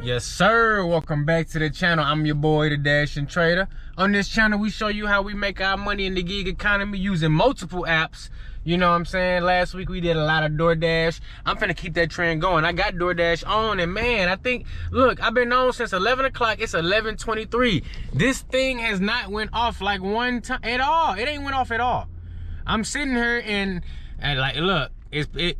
Yes sir, welcome back to the channel. I'm your boy, the Dashing Trader. On this channel, we show you how we make our money in the gig economy using multiple apps. You know what I'm saying? Last week we did a lot of Doordash. I'm finna keep that trend going. I got Doordash on, and man, I think, look, I've been on since 11 o'clock. It's 11:23. This thing has not went off like one time at all. It ain't went off at all. I'm sitting here and like, look,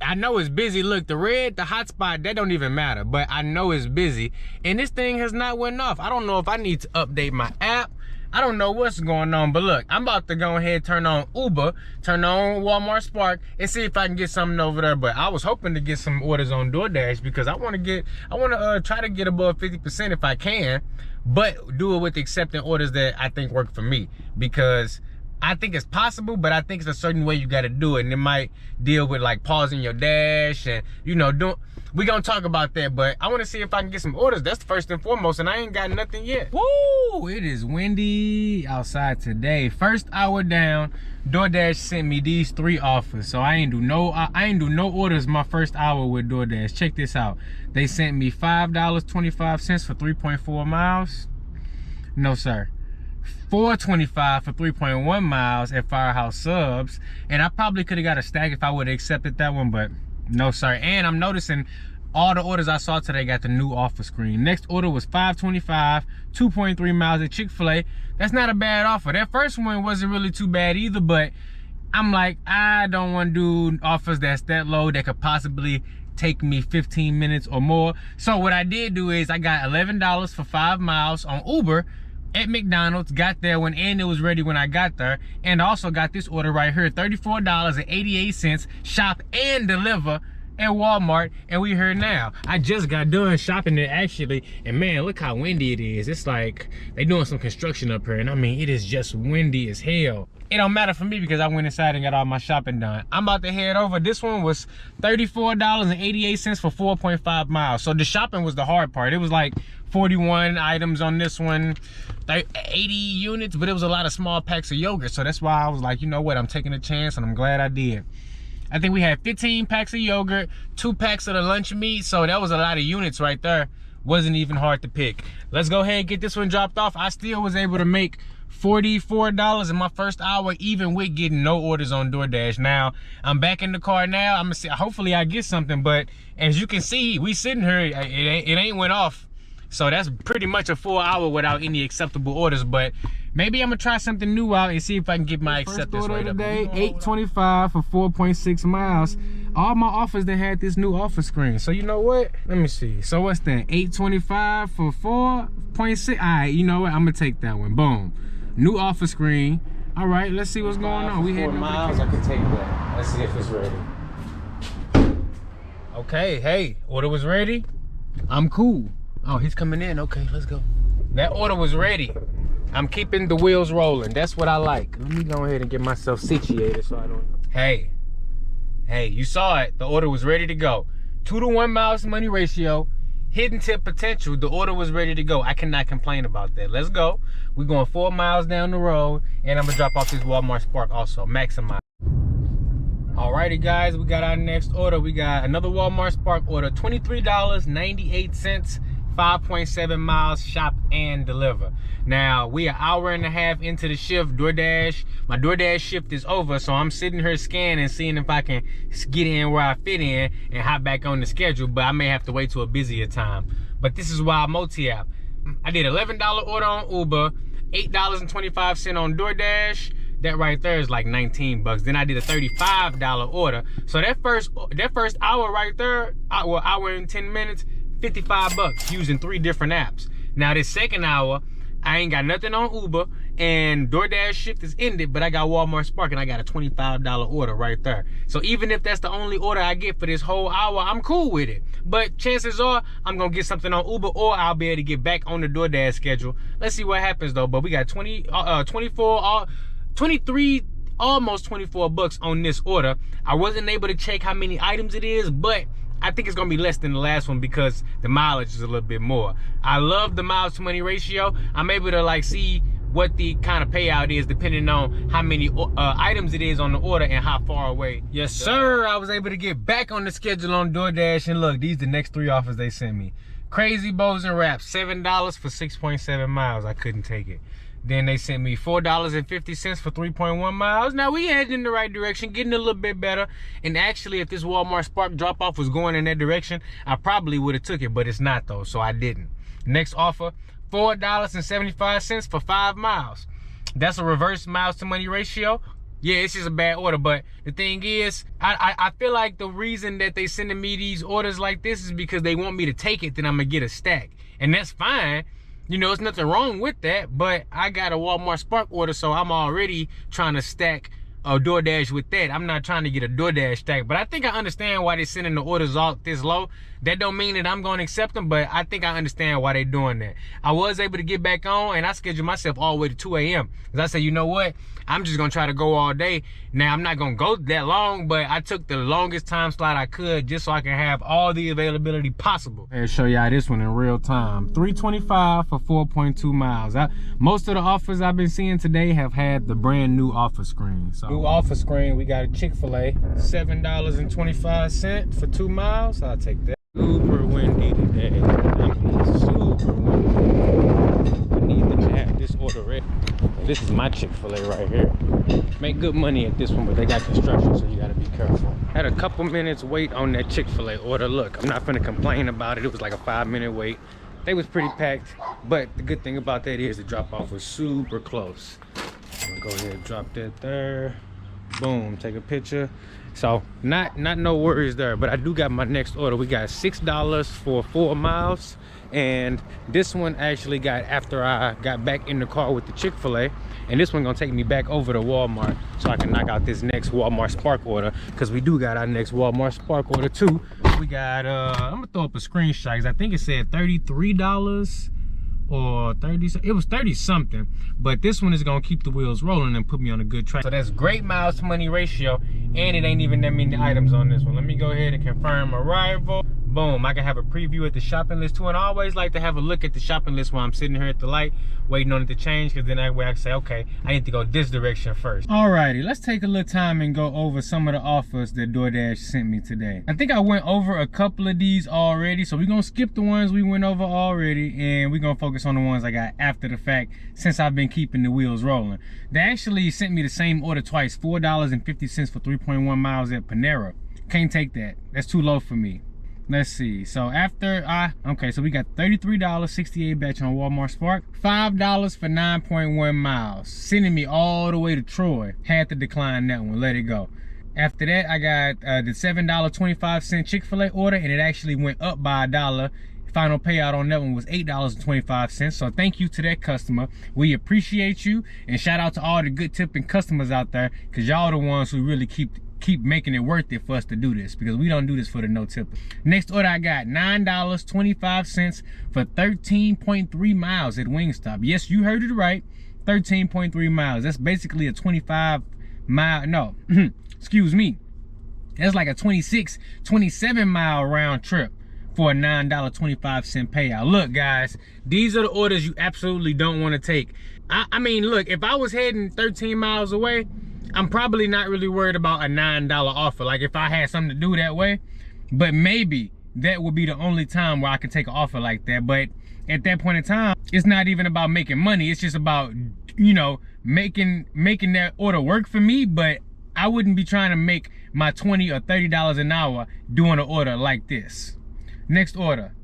I know it's busy. Look, the red, the hot spot, that don't even matter, but I know it's busy, and this thing has not went off. I don't know if I need to update my app. I don't know what's going on, but look, I'm about to go ahead, turn on Uber, turn on Walmart Spark, and see if I can get something over there. But I was hoping to get some orders on Doordash because I want to try to get above 50% if I can, but do it with accepting orders that I think work for me, because I think it's possible, but I think it's a certain way you got to do it, and it might deal with like pausing your dash and, you know, we gonna talk about that. But I want to see if I can get some orders. That's first and foremost, and I ain't got nothing yet. Woo! It is windy outside today. First hour down, DoorDash sent me these 3 offers, so I ain't do no orders my first hour with DoorDash. Check this out. They sent me $5.25 for 3.4 miles. No sir. $4.25 for 3.1 miles at Firehouse Subs, and I probably could have got a stack if I would have accepted that one, but no sir. And I'm noticing all the orders I saw today got the new offer screen. Next order was $5.25, 2.3 miles at Chick-fil-A. That's not a bad offer. That first one wasn't really too bad either, but I'm like, I don't want to do offers that's that low that could possibly take me 15 minutes or more. So what I did do is I got $11 for 5 miles on Uber at McDonald's, got there and it was ready when I got there, and also got this order right here, $34.88, shop and deliver at Walmart, and we here now. I just got done shopping there actually, and man, look how windy it is. It's like they doing some construction up here, and I mean, it is just windy as hell. It don't matter for me because I went inside and got all my shopping done. I'm about to head over. This one was $34.88 for 4.5 miles. So the shopping was the hard part. It was like 41 items on this one, 80 units, but it was a lot of small packs of yogurt. So that's why I was like, you know what, I'm taking a chance, and I'm glad I did. I think we had 15 packs of yogurt, 2 packs of the lunch meat, so that was a lot of units right there. Wasn't even hard to pick. Let's go ahead and get this one dropped off. I still was able to make $44 in my first hour, even with getting no orders on DoorDash. Now, I'm back in the car now. I'm gonna see, hopefully I get something, but as you can see, we sitting here, it ain't went off. So that's pretty much a full hour without any acceptable orders, but maybe I'm gonna try something new out and see if I can get my acceptance rate up. Today, $8.25 for 4.6 miles. All my offers that had this new offer screen. So you know what? Let me see. So what's that? $8.25 for 4.6. All right, you know what? I'm gonna take that one. Boom. New offer screen. All right, let's see what's going on. We had 4 miles. I can take that. Let's see if it's ready. Okay, hey, order was ready. I'm cool. Oh, he's coming in. Okay, let's go. That order was ready. I'm keeping the wheels rolling. That's what I like. Let me go ahead and get myself situated so I don't. Hey, you saw it. The order was ready to go. 2 to 1 miles money ratio. Hidden tip potential. The order was ready to go. I cannot complain about that. Let's go. We're going 4 miles down the road, and I'm gonna drop off this Walmart Spark also. Maximize. Alrighty guys, we got our next order. We got another Walmart Spark order, $23.98, 5.7 miles, shop and deliver. Now, we an hour and a half into the shift. DoorDash, my DoorDash shift is over, so I'm sitting here scanning, seeing if I can get in where I fit in and hop back on the schedule, but I may have to wait till a busier time. But this is why I multi-app. I did $11 order on Uber, $8.25 on DoorDash. That right there is like 19 bucks. Then I did a $35 order. So that first hour right there, well, hour and 10 minutes, 55 bucks using 3 different apps. Now this second hour, I ain't got nothing on Uber, and DoorDash shift is ended, but I got Walmart Spark and I got a $25 order right there. So even if that's the only order I get for this whole hour, I'm cool with it. But chances are I'm gonna get something on Uber, or I'll be able to get back on the DoorDash schedule. Let's see what happens though. But we got 23, almost 24 bucks on this order. I wasn't able to check how many items it is, but I think it's gonna be less than the last one because the mileage is a little bit more. I love the miles to money ratio. I'm able to like see what the kind of payout is depending on how many items it is on the order and how far away. Yes sir, I was able to get back on the schedule on DoorDash, and look, these the next 3 offers they sent me. Crazy bows and wraps, $7 for 6.7 miles. I couldn't take it. Then they sent me $4.50 for 3.1 miles. Now we heading in the right direction, getting a little bit better. And actually, if this Walmart Spark drop-off was going in that direction, I probably would have took it, but it's not though, so I didn't. Next offer, $4.75 for 5 miles. That's a reverse miles to money ratio. Yeah, it's just a bad order, but the thing is, I feel like the reason that they sending me these orders like this is because they want me to take it, then I'm gonna get a stack. And that's fine. You know, there's nothing wrong with that, but I got a Walmart Spark order, so I'm already trying to stack a Doordash with that. I'm not trying to get a Doordash stack, but I think I understand why they're sending the orders out this low. That don't mean that I'm going to accept them, but I think I understand why they're doing that. I was able to get back on, and I scheduled myself all the way to 2 a.m. because I said, you know what? I'm just going to try to go all day. Now, I'm not going to go that long, but I took the longest time slot I could just so I can have all the availability possible. I'll show y'all this one in real time. $3.25 for 4.2 miles. Most of the offers I've been seeing today have had the brand new offer screen. So, new offer screen, we got a Chick-fil-A, $7.25 for 2 miles. I'll take that. Super windy today. Super windy. I need to have this order ready. This is my Chick-fil-A right here. Make good money at this one, but they got construction, so you gotta be careful. Had a couple minutes wait on that Chick-fil-A order. Look, I'm not gonna complain about it. It was like a 5-minute wait. They was pretty packed, but the good thing about that is the drop-off was super close. I'm gonna go ahead and drop that there. Boom, take a picture. So not no worries there, but I do got my next order. We got $6 for 4 miles, and this one actually got after I got back in the car with the Chick-fil-A, and this one gonna take me back over to Walmart so I can knock out this next Walmart Spark order, because we do got our next Walmart Spark order too. We got I'm gonna throw up a screenshot because I think it said $33 or 30, it was 30 something, but this one is gonna keep the wheels rolling and put me on a good track. So that's great miles to money ratio, and it ain't even that many items on this one. Let me go ahead and confirm arrival. Boom, I can have a preview at the shopping list too, and I always like to have a look at the shopping list while I'm sitting here at the light waiting on it to change, because then that way I can say, okay, I need to go this direction first. Alrighty, let's take a little time and go over some of the offers that Doordash sent me today. I think I went over a couple of these already, so we're gonna skip the ones we went over already, and we're gonna focus on the ones I got after the fact, since I've been keeping the wheels rolling. They actually sent me the same order twice, $4.50 for 3.1 miles at Panera. Can't take that, that's too low for me. Let's see, so after okay, so we got $33, 68 batch on Walmart Spark, $5 for 9.1 miles, sending me all the way to Troy. Had to decline that one, let it go. After that, I got the $7.25 Chick-fil-A order, and it actually went up by $1. Final payout on that one was $8.25. So thank you to that customer. We appreciate you, and shout out to all the good tipping customers out there, because y'all the ones who really keep making it worth it for us to do this, because we don't do this for the no tip. Next order I got $9.25 for 13.3 miles at Wingstop. Yes, you heard it right, 13.3 miles. That's basically a 25 mile, no, excuse me. That's like a 26, 27 mile round trip for a $9.25 payout. Look guys, these are the orders you absolutely don't want to take. I mean, look, if I was heading 13 miles away, I'm probably not really worried about a $9 offer, like if I had something to do that way. But maybe that would be the only time where I could take an offer like that. But at that point in time, it's not even about making money. It's just about, you know, making that order work for me. But I wouldn't be trying to make my $20 or $30 an hour doing an order like this. Next order,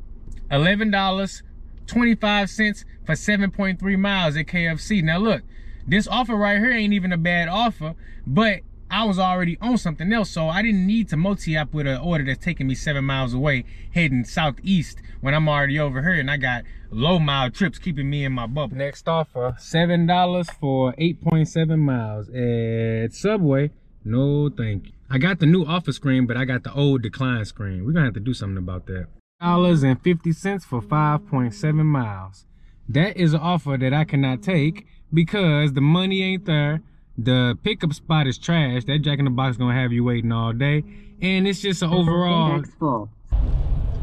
$11.25 for 7.3 miles at KFC. Now look, this offer right here ain't even a bad offer, but I was already on something else, so I didn't need to multi-app with an order that's taking me 7 miles away, heading southeast, when I'm already over here and I got low mile trips keeping me in my bubble. Next offer, $7 for 8.7 miles at Subway. No thank you. I got the new offer screen, but I got the old decline screen. We're gonna have to do something about that. $50 for 5.7 miles. That is an offer that I cannot take, because the money ain't there. The pickup spot is trash. That Jack in the Box gonna have you waiting all day, and it's just an overall.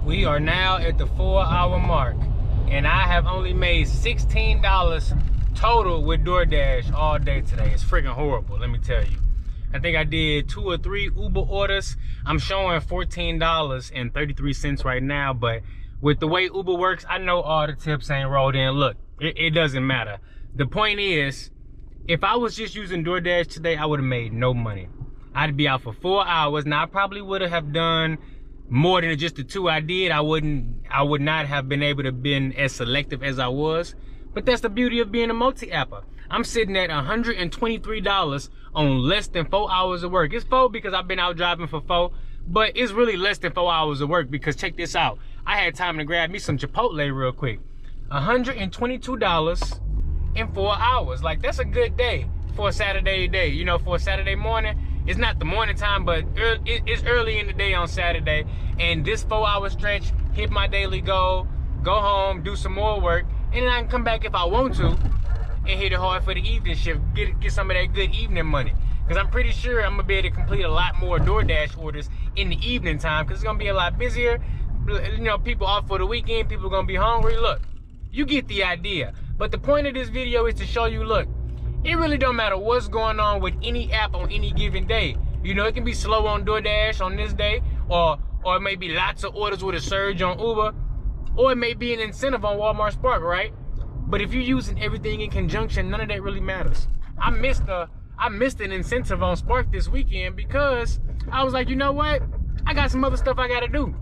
We are now at the 4-hour mark, and I have only made $16 total with Doordash all day today. It's freaking horrible, let me tell you. I think I did 2 or 3 Uber orders. I'm showing $14.33 right now, but with the way Uber works, I know all the tips ain't rolled in. Look, it doesn't matter. The point is, if I was just using DoorDash today, I would have made no money. I'd be out for 4 hours. Now, I probably would have done more than just the 2 I did. I would not have been able to been as selective as I was. But that's the beauty of being a multi-apper. I'm sitting at $123 on less than 4 hours of work. It's 4 because I've been out driving for 4, but it's really less than 4 hours of work because check this out. I had time to grab me some Chipotle real quick. $122 in 4 hours. Like, that's a good day for a Saturday day. You know, for a Saturday morning. It's not the morning time, but it's early in the day on Saturday. And this 4 hour stretch, hit my daily goal, go home, do some more work, and then I can come back if I want to and hit it hard for the evening shift, get some of that good evening money. Because I'm pretty sure I'm gonna be able to complete a lot more DoorDash orders in the evening time because it's gonna be a lot busier. You know, people off for the weekend, people gonna be hungry. Look, you get the idea. But the point of this video is to show you, look, it really don't matter what's going on with any app on any given day. You know, it can be slow on DoorDash on this day, or it may be lots of orders with a surge on Uber, or it may be an incentive on Walmart Spark, right? But if you're using everything in conjunction, none of that really matters. I missed an incentive on Spark this weekend because I was like, you know what? I got some other stuff I gotta do.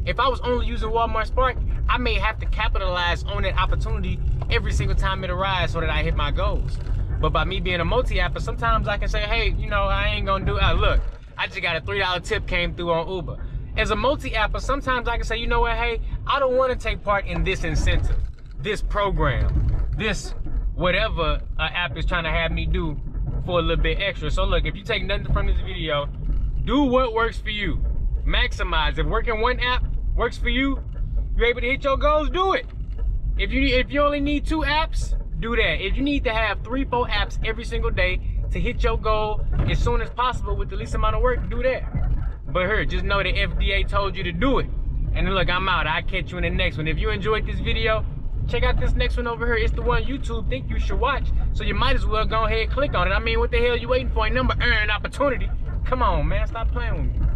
If I was only using Walmart Spark, I may have to capitalize on that opportunity every single time it arrives so that I hit my goals. But by me being a multi-apper, sometimes I can say, hey, you know, I ain't gonna do it. Look, I just got a $3 tip came through on Uber. As a multi-apper, sometimes I can say, you know what, hey, I don't want to take part in this incentive, this program, this whatever an app is trying to have me do for a little bit extra. So look, if you take nothing from this video, do what works for you. Maximize. If working one app works for you, you're able to hit your goals, do it. If you only need 2 apps, do that. If you need to have 3-4 apps every single day to hit your goal as soon as possible with the least amount of work, do that. But here, just know the FDA told you to do it. And then look, I'm out. I'll catch you in the next one. If you enjoyed this video, check out this next one over here. It's the one YouTube think you should watch. So you might as well go ahead and click on it. I mean, what the hell you waiting for? A number earn opportunity. Come on, man. Stop playing with me.